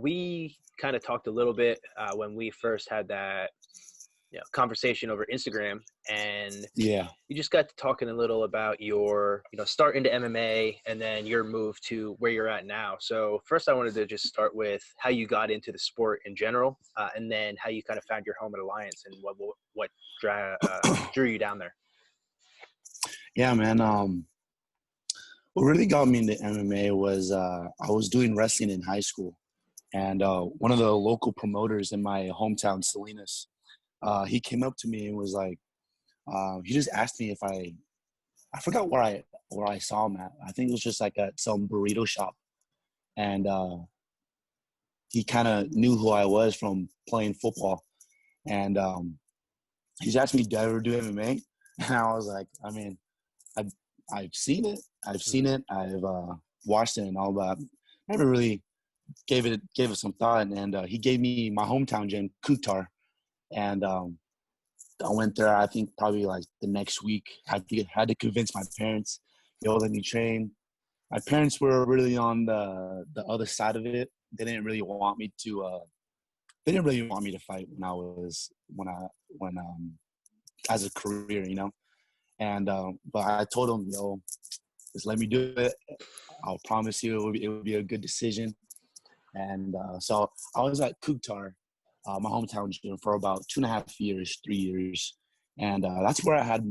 We kind of talked a little bit when we first had that conversation over Instagram, and Yeah. you just got to talking a little about your start into MMA and then your move to where you're at now. So first I wanted to just start with how you got into the sport in general, and then how you kind of found your home at Alliance and what drew you down there. Yeah, man. What really got me into MMA was I was doing wrestling in high school, and one of the local promoters in my hometown, Salinas, he came up to me and was like, he just asked me if I forgot where I saw him at. I think it was just like at some burrito shop, and he kind of knew who I was from playing football, and he's asked me, "Do I ever do MMA?" And I was like, I mean, I've seen it. I've watched it and all that. Never really gave it some thought. And he gave me my hometown gym, Kutar, and I went there. I think probably like the next week. Had to convince my parents. They all let me train. My parents were really on the other side of it. They didn't really want me to. They didn't really want me to fight when as a career, And but I told them, just let me do it. I'll promise you it would be a good decision. And so I was at Kutar, my hometown gym, for about 2.5 years, 3 years. And that's where I had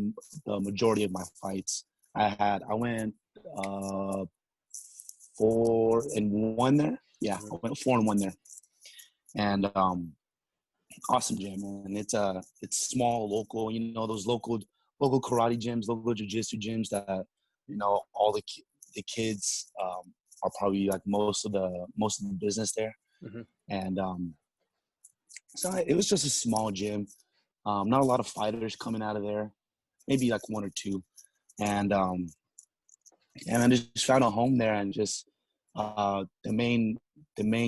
the majority of my fights. I went 4-1 there. Yeah, I went 4-1 there. And awesome gym, man. It's small, local. Those local karate gyms, local jiu-jitsu gyms that all the kids are probably like most of the business there. Mm-hmm. And so it was just a small gym, not a lot of fighters coming out of there, maybe like one or two. And I just found a home there, and just the main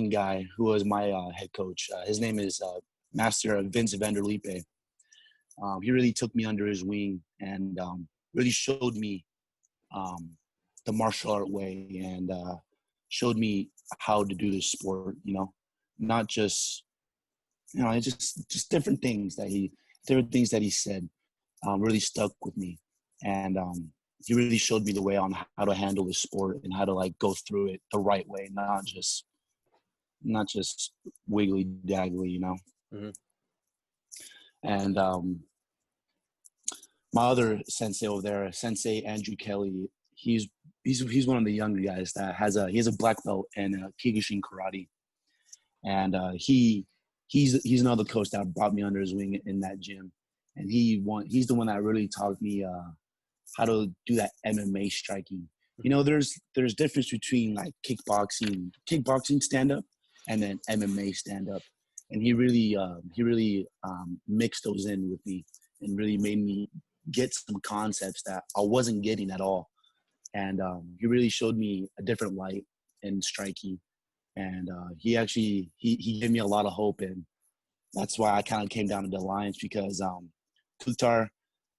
guy who was my head coach, his name is Master Vince Vanderlipe. He really took me under his wing and really showed me the martial art way, and showed me how to do this sport, not just, just different things that he said really stuck with me. And he really showed me the way on how to handle the sport and how to like go through it the right way, not just wiggly daggly, Mm-hmm. And my other sensei over there, Sensei Andrew Kelly, he's one of the younger guys that has a black belt in Kyokushin karate, and he's another coach that brought me under his wing in that gym, and he's the one that really taught me how to do that MMA striking. There's difference between like kickboxing stand up and then MMA stand up, and he really mixed those in with me and really made me get some concepts that I wasn't getting at all. And he really showed me a different light in striking. And he gave me a lot of hope. And that's why I kind of came down to the Alliance, because Kutar,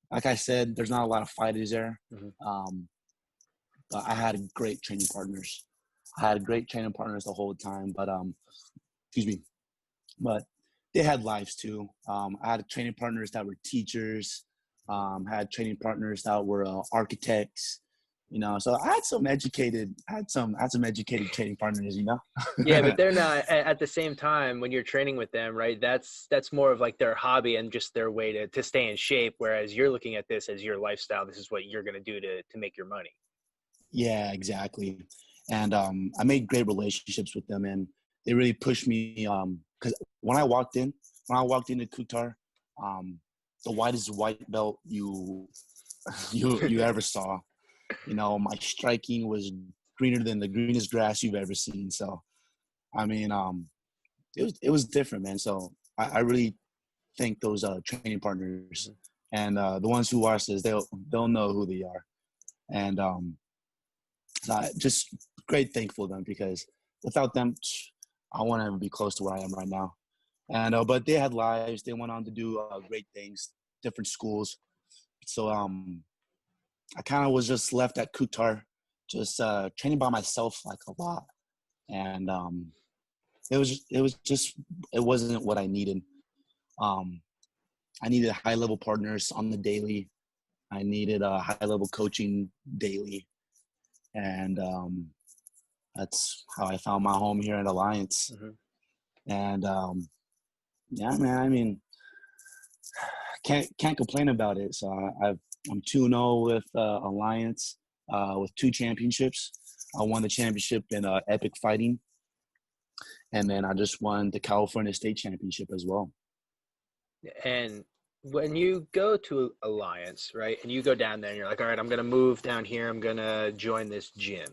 like I said, there's not a lot of fighters there. Mm-hmm. But I had great training partners. The whole time. But, excuse me. But they had lives too. I had training partners that were teachers. Had training partners that were architects, so I had some educated training partners, Yeah, but they're not at the same time when you're training with them, right? That's more of like their hobby and just their way to stay in shape. Whereas you're looking at this as your lifestyle. This is what you're going to do to make your money. Yeah, exactly. And I made great relationships with them, and they really pushed me. Because when I walked into Kutar, the whitest white belt you ever saw. My striking was greener than the greenest grass you've ever seen. So, I mean, it was different, man. So I really thank those training partners, and the ones who watch this, they'll know who they are. And so I just great thankful to them, because without them, I won't ever be close to where I am right now. And but they had lives. They went on to do great things, different schools. So I kind of was just left at Kutar, just training by myself like a lot. And it wasn't what I needed. I needed high level partners on the daily. I needed a high level coaching daily. And that's how I found my home here at Alliance. Mm-hmm. And yeah, man, I mean, can't complain about it. So I'm 2-0 with Alliance, with 2 championships. I won the championship in epic fighting, and then I just won the California State Championship as well. And when you go to Alliance, right, and you go down there and you're like, all right, I'm going to move down here. I'm going to join this gym.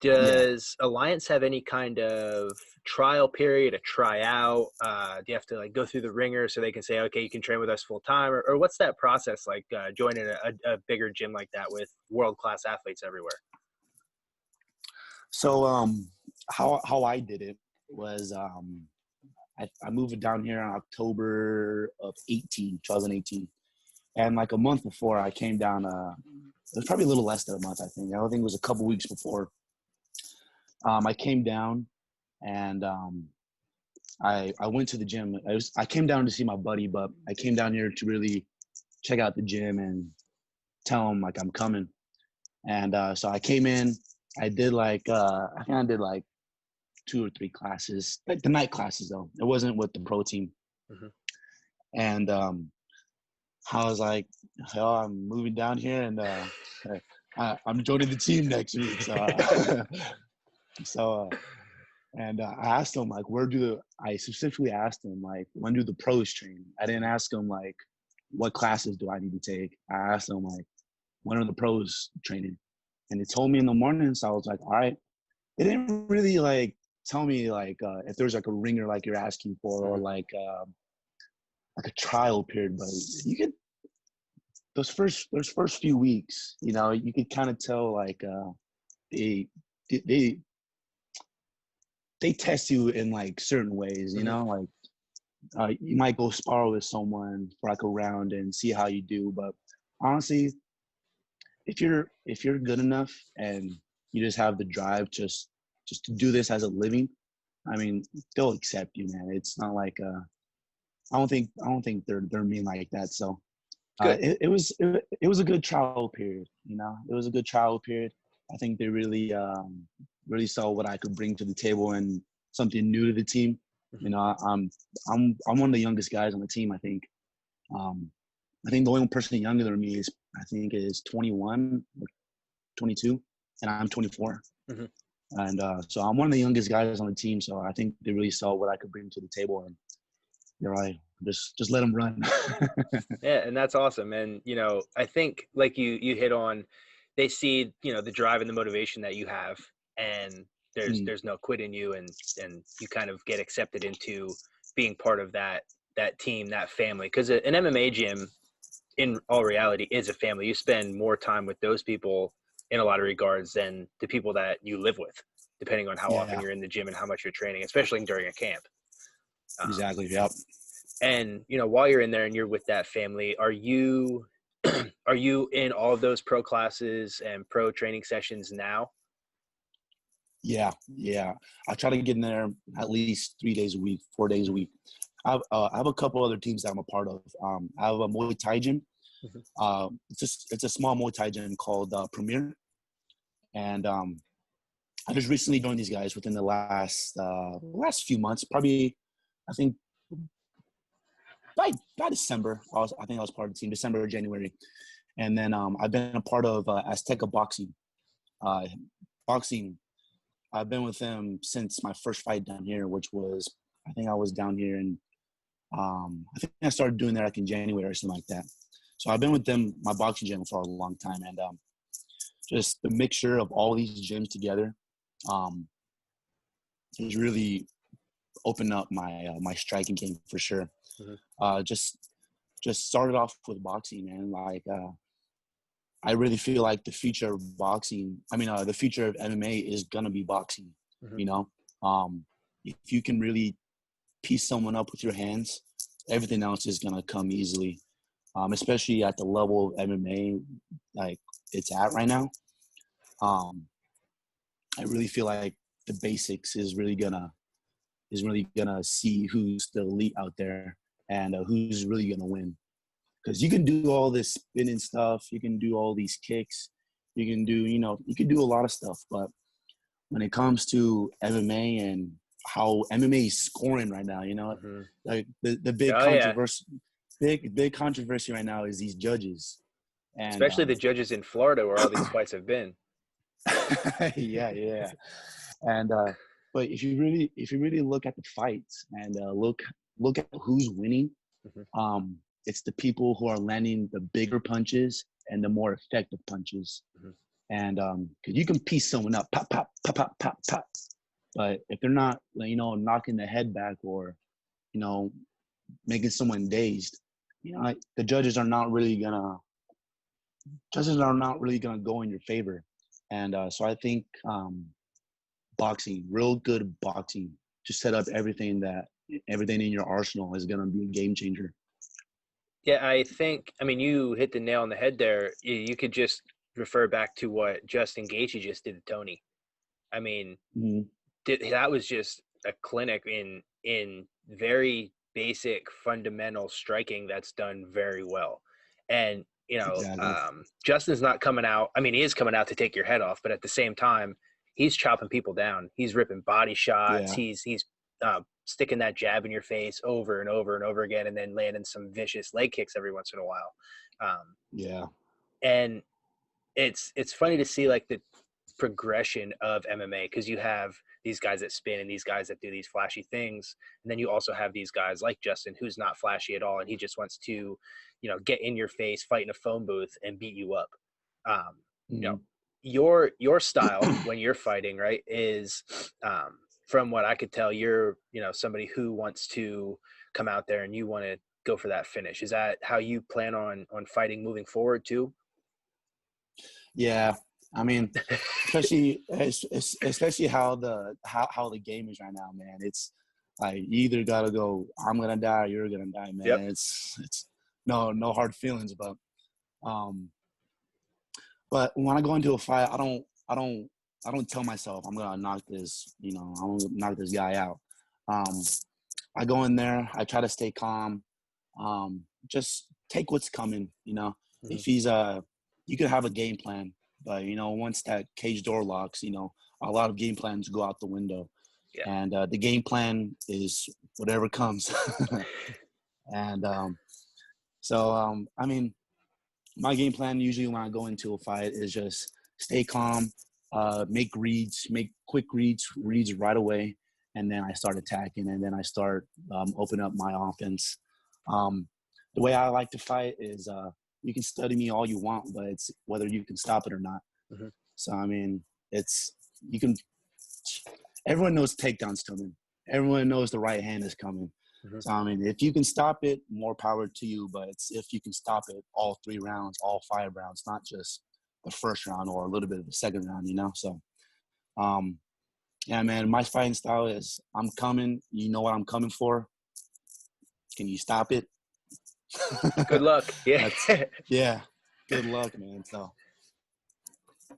Does Alliance have any kind of trial period, a tryout? Do you have to like go through the ringer so they can say, okay, you can train with us full time? Or what's that process like joining a bigger gym like that with world-class athletes everywhere? So how I did it was I moved down here in October of 2018. And like a month before I came down, it was probably a little less than a month, I think. I think it was a couple weeks before. I came down and I went to the gym. I came down to see my buddy, but I came down here to really check out the gym and tell him like I'm coming. And so I came in. I did like I think I did like 2 or 3 classes, like the night classes though. It wasn't with the pro team. Mm-hmm. And I was like, oh, I'm moving down here and I'm joining the team next week. And I asked him like, I specifically asked him like, when do the pros train? I didn't ask him like, what classes do I need to take? I asked him like, when are the pros training? And he told me in the morning. So I was like, all right. They didn't really like tell me like if there's like a ringer like you're asking for, or like a trial period, but you could those first few weeks, you know, you could kind of tell like they test you in like certain ways, you know, like you might go spar with someone for like a round and see how you do, but honestly, if you're good enough and you just have the drive just to do this as a living, I mean, they'll accept you, man. It's not like I don't think they're mean like that. So it was a good trial period, you know. It was a good trial period. I think they really really saw what I could bring to the table and something new to the team. You know, I'm one of the youngest guys on the team. I think the only person younger than me is 21 or 22, and I'm 24. Mm-hmm. And so I'm one of the youngest guys on the team. So I think they really saw what I could bring to the table, and they're like, just let them run. Yeah, and that's awesome. And you know, I think like you hit on, they see, you know, the drive and the motivation that you have, and there's no quit in you, and you kind of get accepted into being part of that team, that family. Because an MMA gym, in all reality, is a family. You spend more time with those people in a lot of regards than the people that you live with, depending on how often you're in the gym and how much you're training, especially during a camp. Exactly. Yep. And you know, while you're in there and you're with that family, are you are you in all of those pro classes and pro training sessions now? Yeah. I try to get in there at least 3 days a week, 4 days a week. I have a couple other teams that I'm a part of. I have a Muay Thai gym. Mm-hmm. It's a small Muay Thai gym called Premier, and I just recently joined these guys within the last few months. Probably, I think by December. I think I was part of the team, December or January, and then I've been a part of Azteca Boxing. Boxing. I've been with them since my first fight down here, which was, I think I was down here in, I think I started doing that like in January or something like that. So I've been with them, my boxing gym, for a long time. And just the mixture of all these gyms together has really opened up my striking game for sure. Mm-hmm. Just started off with boxing, man. Like, I really feel like the future of boxing, the future of MMA is going to be boxing, mm-hmm. You know? If you can really piece someone up with your hands, everything else is going to come easily, especially at the level of MMA like it's at right now. I really feel like the basics is really going to is really gonna see who's the elite out there and who's really gonna win. Because you can do all this spinning stuff, you can do all these kicks, you can do, you can do a lot of stuff. But when it comes to MMA and how MMA is scoring right now, Hmm. like the big Oh yeah, controversy, big controversy right now is these judges. And especially the judges in Florida where all these fights have been. yeah. And but if you really look at the fights and look at who's winning, Hmm. it's the people who are landing the bigger punches and the more effective punches. Hmm. And 'cause you can piece someone up, pop, pop, pop, pop, pop, pop. But if they're not, knocking the head back or, you know, making someone dazed, the judges are not really gonna go in your favor. And so I think boxing, real good boxing, to set up everything in your arsenal is gonna be a game changer. Yeah, I mean, you hit the nail on the head there. You could just refer back to what Justin Gaethje just did to Tony. I mean, Mhm. that was just a clinic in very basic fundamental striking that's done very well. And Exactly. Justin's not coming out. I mean, he is coming out to take your head off, but at the same time, he's chopping people down. He's ripping body shots. Yeah. He's sticking that jab in your face over and over and over again, and then landing some vicious leg kicks every once in a while. Yeah. And it's funny to see like the progression of MMA, because you have these guys that spin and these guys that do these flashy things, and then you also have these guys like Justin who's not flashy at all, and he just wants to, get in your face, fight in a phone booth, and beat you up. Um, you know, Mhm. your style when you're fighting, right, is from what I could tell, you're somebody who wants to come out there and you want to go for that finish. Is that how you plan on fighting moving forward too? Yeah. I mean, especially how the game is right now, man. It's like you either gotta go, I'm gonna die, or you're gonna die, Yep. man. It's no hard feelings, um but when I go into a fight, I don't tell myself I'm gonna knock I'm gonna knock this guy out. Um I go in there, I try to stay calm, just take what's coming, Hmm. if you could have a game plan, but once that cage door locks, a lot of game plans go out the window. Yeah. And the game plan is whatever comes. And I mean, my game plan usually when I go into a fight is just stay calm, make quick reads right away, and then I start attacking, and then I start open up my offense. Um, the way I like to fight is you can study me all you want, but it's whether you can stop it or not. Hmm. So I mean, you can. Everyone knows takedowns coming. Everyone knows the right hand is coming. Hmm. So I mean, if you can stop it, more power to you. But it's if you can stop it all 3 rounds, all 5 rounds, not just the first round or a little bit of the second round. So, um, yeah, man, my fighting style is I'm coming. You know what I'm coming for. Can you stop it? Good luck. Yeah. That's yeah. Good luck, man. So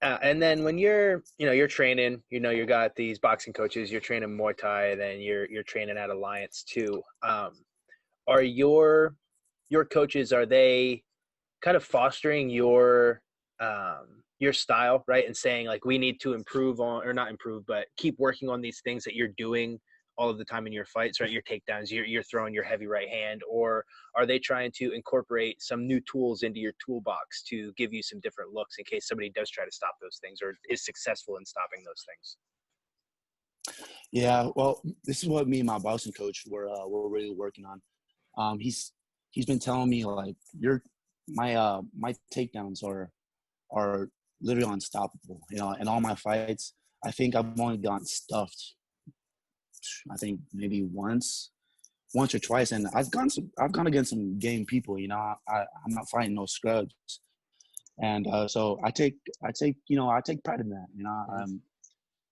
And then when you're training, you got these boxing coaches, you're training Muay Thai, then you're training at Alliance too. Are your coaches, are they kind of fostering your style, right? And saying like, we need to improve on, or not improve, but keep working on these things that you're doing all of the time in your fights, right? Your takedowns, you're throwing your heavy right hand, or are they trying to incorporate some new tools into your toolbox to give you some different looks in case somebody does try to stop those things or is successful in stopping those things? yeah, well, this is what me and my boxing coach we're really working on. He's been telling me like my takedowns are literally unstoppable. In all my fights, I think I've only gotten stuffed. I think maybe once or twice, and I've gone against some game people. I'm not fighting no scrubs, and so I take pride in that. Mhm.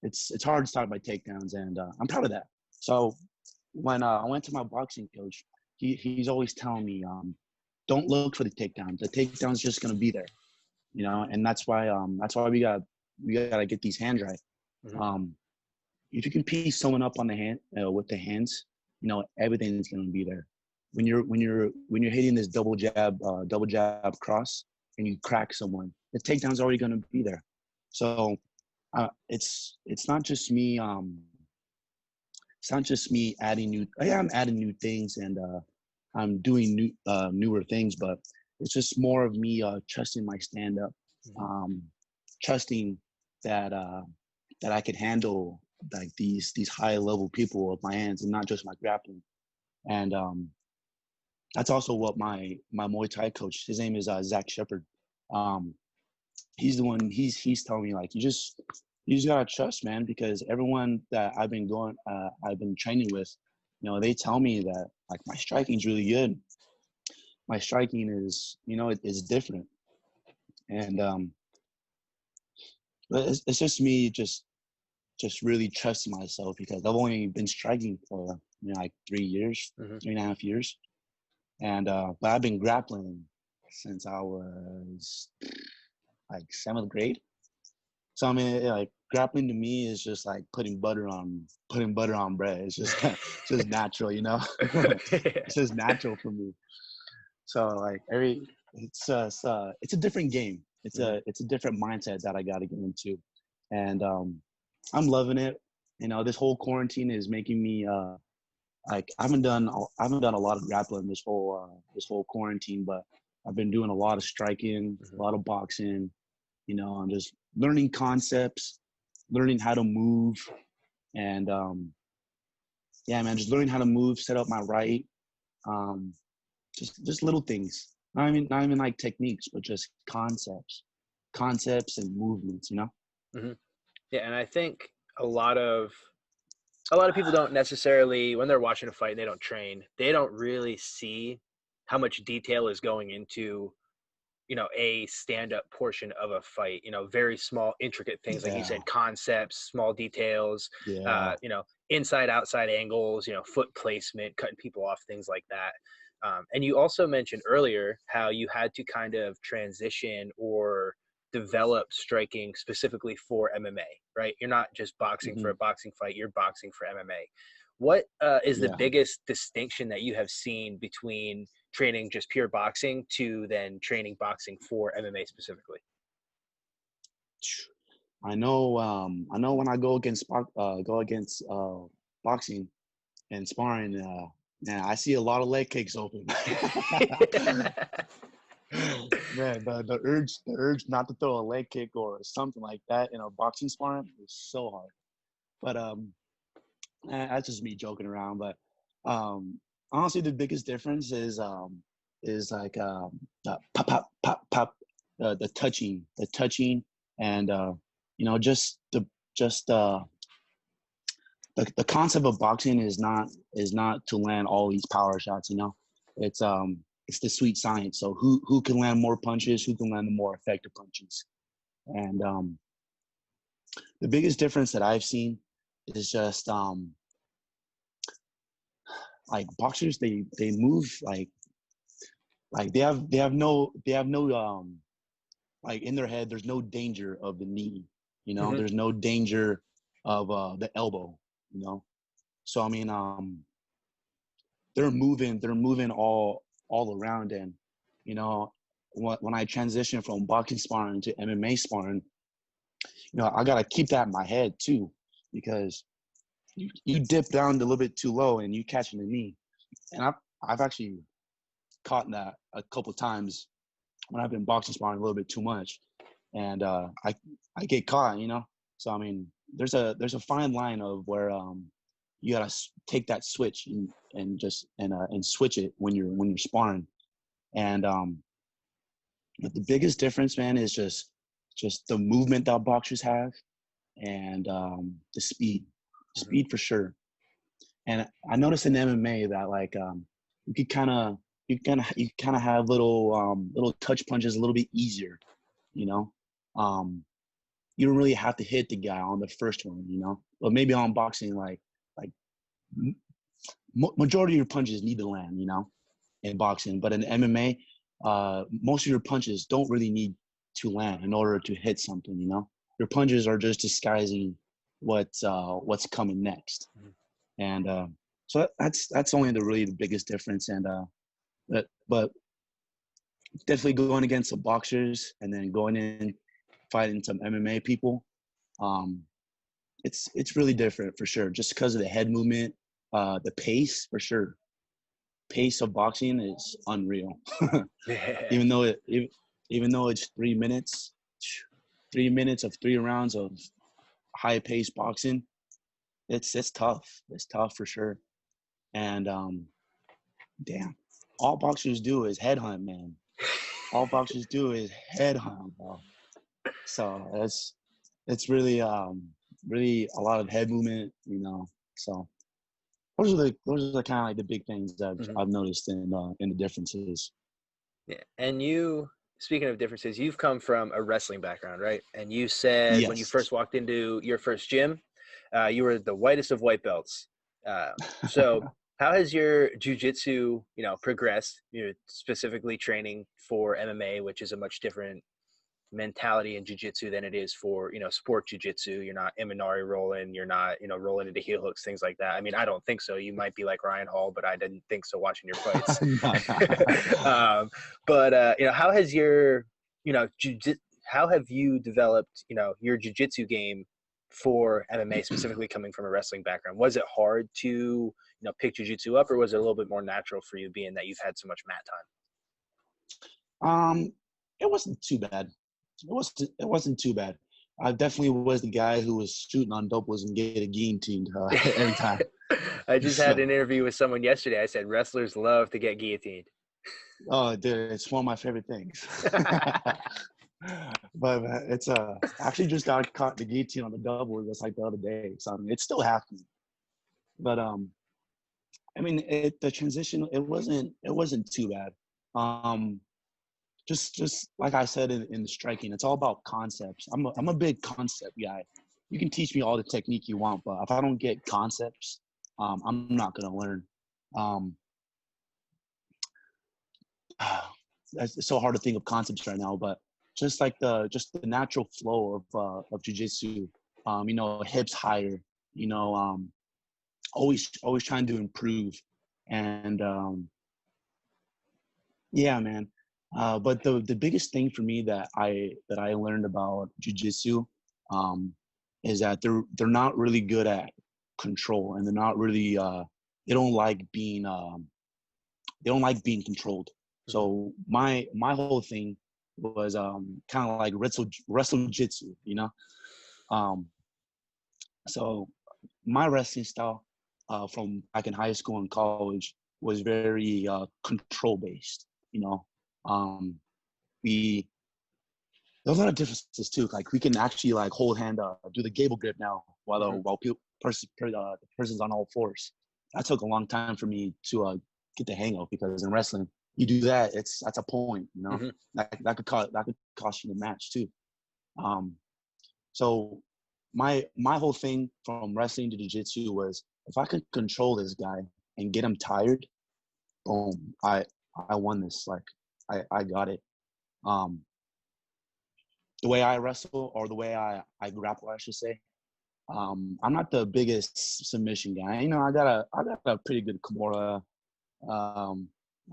It's hard to start my takedowns, and I'm proud of that. So when I went to my boxing coach, he's always telling me, don't look for the takedown. The takedown's just gonna be there, and that's why we gotta get these hands right. Mhm. Um, if you can piece someone up on the hand with the hands, everything's gonna be there. When you're hitting this double jab cross, and you crack someone, the takedown's already gonna be there. So it's not just me. It's not just me adding new. Yeah, I'm adding new things, and I'm doing newer things, but it's just more of me trusting my stand up, trusting that that I could handle like these high level people with my hands and not just my grappling. And that's also what my Muay Thai coach, his name is Zach Shepard. He's the one. He's telling me like you just gotta trust, man, because everyone that I've been training with, they tell me that like my striking's really good. My striking is, it's different, and but it's just me just really trusting myself because I've only been striking for like 3 years, 3.5 years, and but I've been grappling since I was like 7th grade. So I mean, like grappling to me is just like putting butter on bread. It's just it's just natural, It's just natural for me. So like it's a different game. It's a different mindset that I got to get into, and I'm loving it. This whole quarantine is making me like I haven't done a lot of grappling this whole quarantine, but I've been doing a lot of striking, a lot of boxing. I'm just learning concepts, learning how to move, and yeah, man, just learning how to move, set up my right, just little things. Not even like techniques, but just concepts and movements. Mm-hmm. Yeah, and I think a lot of people don't necessarily, when they're watching a fight and they don't train, they don't really see how much detail is going into a stand-up portion of a fight. Very small intricate things, like you Yeah, said, concepts, small details, yeah, inside outside angles, foot placement, cutting people off, things like that. And you also mentioned earlier how you had to kind of transition or develop striking specifically for MMA, right? You're not just boxing for hmm a boxing fight, you're boxing for MMA. What is the yeah. biggest distinction that you have seen between training just pure boxing to then training boxing for MMA specifically? I know. I know when I go against boxing and sparring. Man, I see a lot of leg kicks open. Man, the urge not to throw a leg kick or something like that in a boxing sparring is so hard. But that's just me joking around. But honestly, the biggest difference is like pop pop pop pop, the touching, and just the concept of boxing is not to land all these power shots. It's it's the sweet science. So who can land more punches? Who can land the more effective punches? And the biggest difference that I've seen is just like boxers, they move like they have no like in their head there's no danger of the knee. Hmm. There's no danger of the elbow. you know so I mean, they're moving all around. And you know when I transition from boxing sparring to MMA sparring, I gotta keep that in my head too, because you dip down a little bit too low and you catching the knee. And I've actually caught that a couple times when I've been boxing sparring a little bit too much, and I get caught. So I mean, there's a fine line of where you gotta take that switch and switch it when you're sparring. And but the biggest difference, man, is just the movement that boxers have, and the Hmm. speed for sure. And I noticed in MMA that like you could kind of you kind of have little touch punches a little bit easier. You know, um, you don't really have to hit the guy on the first one. But maybe on boxing, like majority of your punches need to land. In boxing, but in MMA, most of your punches don't really need to land in order to hit something. Your punches are just disguising what's coming next. And so that's only the biggest difference. And but definitely going against some boxers and then going in fighting some MMA people, it's really different for sure. Just because of the head movement, the pace for sure. Pace of boxing is unreal. even though it's 3 minutes, 3 minutes of 3 rounds of high paced boxing, it's tough. It's tough for sure. And damn, all boxers do is headhunt, man. All boxers do is headhunt, bro. So it's really really a lot of head movement, you know. So those are kind of like the big things that I've noticed in the differences. Yeah. And you, speaking of differences, you've come from a wrestling background, right? And you said when you Yes. first walked into your first gym, you were the whitest of white belts. So how has your jujitsu, progressed? You're specifically training for MMA, which is a much different mentality in jiu-jitsu than it is for sport jiu-jitsu. You're not Imanari rolling, you're not rolling into heel hooks, things like that. I mean, I don't think so. You might be like Ryan Hall, but I didn't think so watching your fights. No, But how has your how have you developed your jiu-jitsu game for MMA, specifically coming from a wrestling background? Was it hard to pick jiu-jitsu up, or was it a little bit more natural for you, being that you've had so much mat no. It wasn't too bad. It wasn't too bad. I definitely was the guy who was shooting on doubles and getting guillotined every time. I just had So, an interview with someone yesterday. I said wrestlers love to get guillotined. oh, dude, it's one of my favorite things. But it's I actually just got caught the guillotine on the double just like the other day. So I mean, it's still happening. But I mean, the transition it wasn't too bad. Just like I said in the striking, it's all about concepts. I'm a big concept guy. You can teach me all the technique you want, but if I don't get concepts, I'm not gonna learn. Um, it's so hard to think of concepts right now, but just like the natural flow of jujitsu, hips higher, always trying to improve, and yeah, man. But the biggest thing for me that I learned about jujitsu is that they're not really good at control, and they're not really they don't like being controlled. So my whole thing was kind of like wrestle jitsu, Um, so my wrestling style from back in high school and college was very control based. You know, um, we there's a lot of differences too. Like we can actually like hold hand, do the gable grip now while the person's on all fours. That took a long time for me to get the hang of, because in wrestling you do that, that's a point. That could cost you the match too. So my whole thing from wrestling to jiu-jitsu was, if I could control this guy and get him tired, boom, I won this. Like I got it. The way I wrestle, or the way I grapple, I should say. I'm not the biggest submission guy. I got a pretty good Kimura.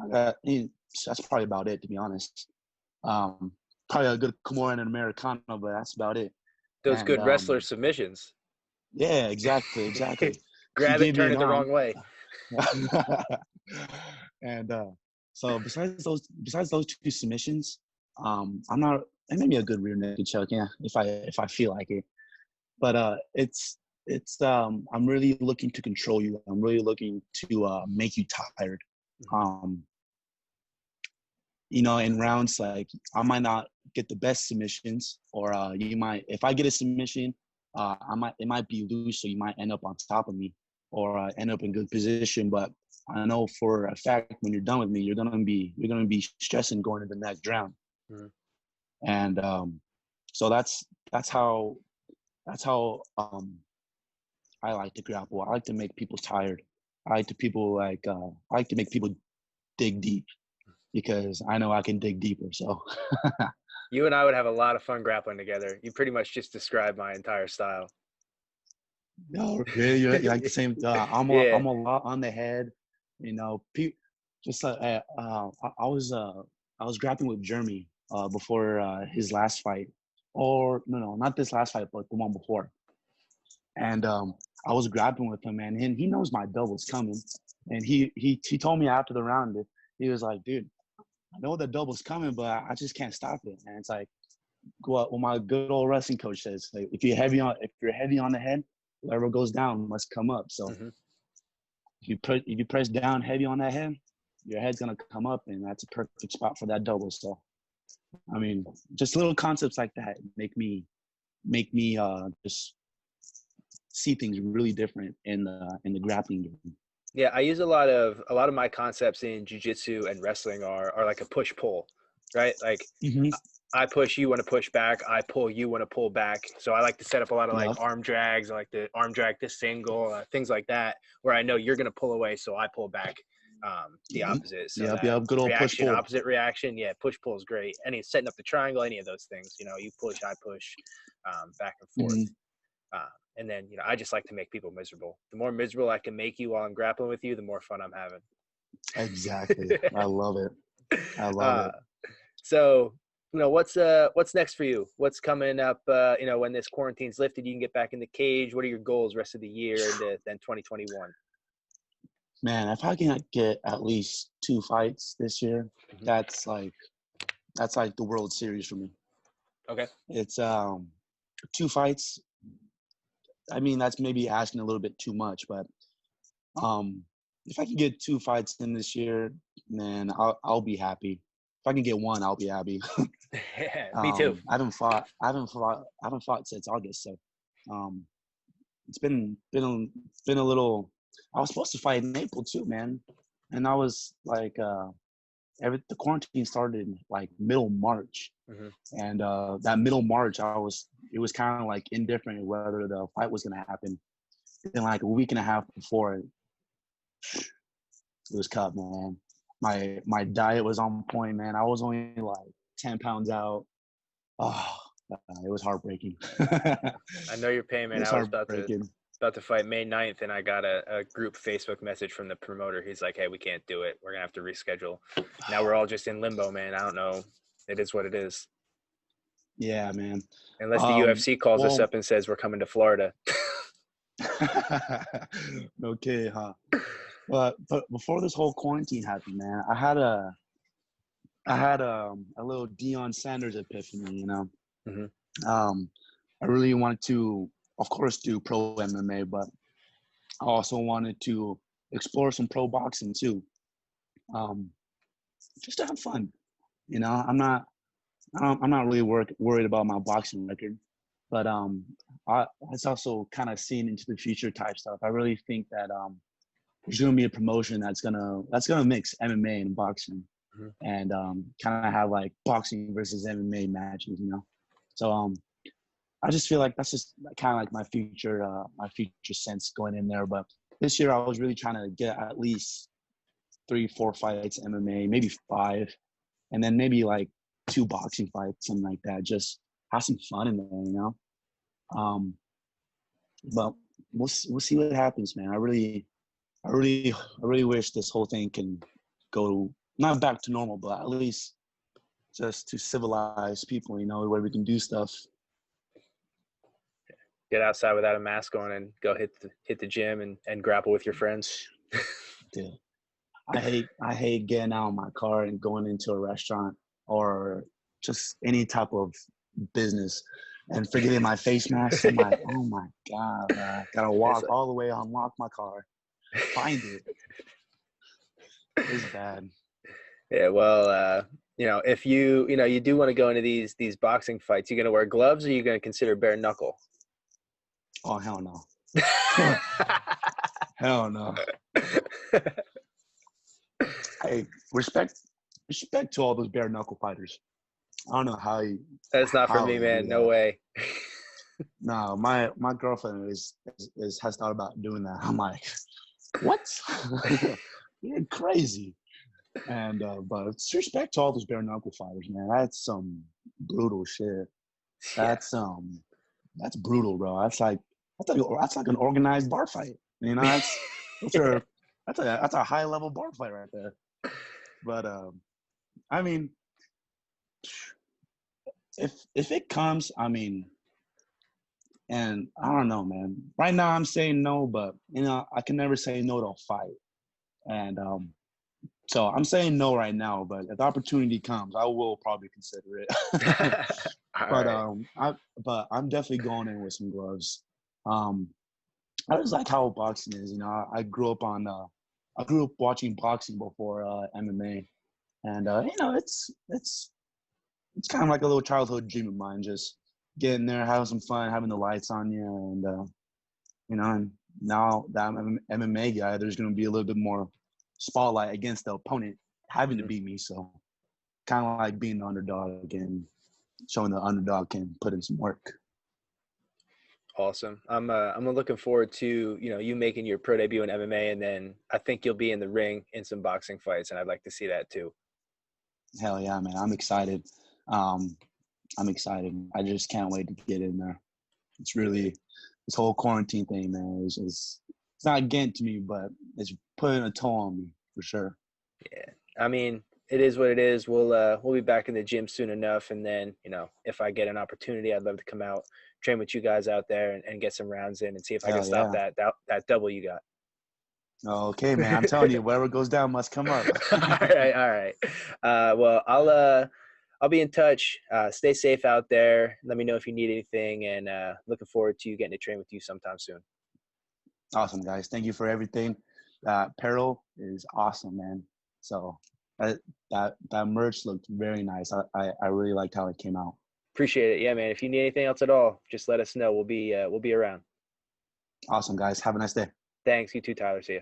That's probably about it, to be honest. Probably a good Kimura and an Americano, but that's about it. Those And good wrestler submissions. yeah, exactly. You Grab it, gave me turn an it the arm. wrong way. And so besides those two submissions, I'm not. And maybe a good rear naked choke, yeah, if I feel like it. But it's I'm really looking to control you. I'm really looking to make you tired. In rounds, like, I might not get the best submissions, or you might, if I get a submission, it might be loose, so you might end up on top of me, or end up in good position. But I know for a fact, when you're done with me, you're gonna be stressing going into the next round. And so that's how I like to grapple. I like to make people tired. I like to make people dig deep, because I know I can dig deeper. So You and I would have a lot of fun grappling together. You pretty much just described my entire style. No, really, you're like the same. Yeah. I'm a lot on the head. You know, just I was grappling with Jeremy before his last fight, or no, not this last fight, but the one before. And I was grappling with him, and he knows my double's coming. And he told me after the round, he was like, dude, I know the double's coming, but I just can't stop it. And it's like what my good old wrestling coach says, like, if you're heavy on the head, whatever goes down must come up. So Hmm. if you press down heavy on that head, your head's gonna come up, and that's a perfect spot for that double. So I mean, just little concepts like that make me just see things really different in the grappling game. Yeah, I use a lot of my concepts in jujitsu and wrestling are like a push pull, right? Like Mm-hmm. I push, you want to push back. I pull, you want to pull back. So I like to set up a lot of like Yep. arm drags. I like to arm drag to single, things like that, where I know you're going to pull away, so I pull back the Yep. opposite. So Yep. that Yep. Good old push reaction, pull. opposite reaction. Yeah, push pull is great. Any setting up the triangle, any of those things. You push, I push, back and forth. Mm-hmm. Uh, and then, I just like to make people miserable. The more miserable I can make you while I'm grappling with you, the more fun I'm having. Exactly. I love it. I love uh, it. so, what's next for you? What's coming up? When this quarantine's lifted, you can get back in the cage. What are your goals rest of the year and then 2021? Man, if I can get at least 2 fights this year, Hmm. that's like the World Series for me. Okay. It's 2 fights. I mean, that's maybe asking a little bit too much, but um, if I can get 2 fights in this year, man, I'll be happy. If I can get one, I'll be happy. Me too. I haven't fought since August, so um, it's been a little. I was supposed to fight in April too, man, and I was like, the quarantine started in like middle March, Hmm. and that middle March, it was kind of like indifferent whether the fight was gonna happen. Then like a week and a half before, it was cut, man. My diet was on point, man. I was only like 10 pounds out. Oh, it was heartbreaking. It I know your pain, man. was I was heartbreaking. about to fight May 9th, and I got a group Facebook message from the promoter. He's like, "Hey, we can't do it. We're gonna have to reschedule." Now we're all just in limbo, man. I don't know. It is what it is. Yeah, man. Unless the UFC calls us Well, up and says we're coming to Florida. okay, huh? But before this whole quarantine happened, man, I had a little Deion Sanders epiphany. Hmm. Um, I really wanted to, of course, do pro MMA, but I also wanted to explore some pro boxing too, um, just to have fun. You know, I'm not really worried about my boxing record, but it's also kind of seeing into the future type stuff. I really think that there's going to be a promotion that's gonna mix MMA and boxing, Hmm. and kind of have like boxing versus MMA matches. So I just feel like that's just kind of like my future sense going in there. But this year I was really trying to get at least 3, 4 fights MMA, maybe 5, and then maybe like 2 boxing fights, something like that. Just have some fun in there. Um, but we'll see what happens, man. I really wish this whole thing can go not back to normal, but at least just to civilize people, where we can do stuff. Get outside without a mask on and go hit the gym and grapple with your friends. Dude, I hate getting out of my car and going into a restaurant or just any type of business and forgetting my face mask. I'm like, oh my God, I gotta It's walk all the way, unlock my car, find it. It's bad. Yeah, well, if you do want to go into these boxing fights, you gonna wear gloves or you gonna consider bare knuckle? Oh, hell no. Hell no. Hey, respect to all those bare knuckle fighters. I don't know That's not for how me, they do man. No that. way. No, my girlfriend has thought about doing that. I'm like, what? You're crazy. And but it's respect to all those bare knuckle fighters, man. That's some brutal shit. Yeah. That's brutal, bro. That's like that's like an organized bar fight. You know, those are that's a high level bar fight right there. But I mean, if it comes, I mean, and I don't know, man. Right now, I'm saying no, but you know, I can never say no to a fight. And so I'm saying no right now. But if the opportunity comes, I will probably consider it. All But right. I'm definitely going in with some gloves. Um, I just like how boxing is. You know, I grew up watching boxing before MMA, and you know, it's kind of like a little childhood dream of mine. Just getting there, having some fun, having the lights on you, and you know, and now that I'm an MMA guy, there's going to be a little bit more spotlight against the opponent having to Mhm. beat me. So kind of like being the underdog and showing the underdog can put in some work. Awesome. I'm looking forward to, you making your pro debut in MMA, and then I think you'll be in the ring in some boxing fights, and I'd like to see that too. Hell yeah, man! I'm excited. Um, I'm excited. I just can't wait to get in there. It's really this whole quarantine thing, man. It's not getting to me, but it's putting a toll on me for sure. Yeah. I mean, it is what it is. We'll be back in the gym soon enough, and then, if I get an opportunity, I'd love to come out, train with you guys out there, and get some rounds in and see if I can Hell stop yeah. that double you got. Okay, man. I'm telling you, whatever goes down must come up. All right, all right. Well, I'll be in touch. Stay safe out there. Let me know if you need anything, and looking forward to getting to train with you sometime soon. Awesome, guys. Thank you for everything. Apparel is awesome, man. So that merch looked very nice. I really liked how it came out. Appreciate it. Yeah, man. If you need anything else at all, just let us know. We'll be around. Awesome, guys. Have a nice day. Thanks. You too, Tyler. See you.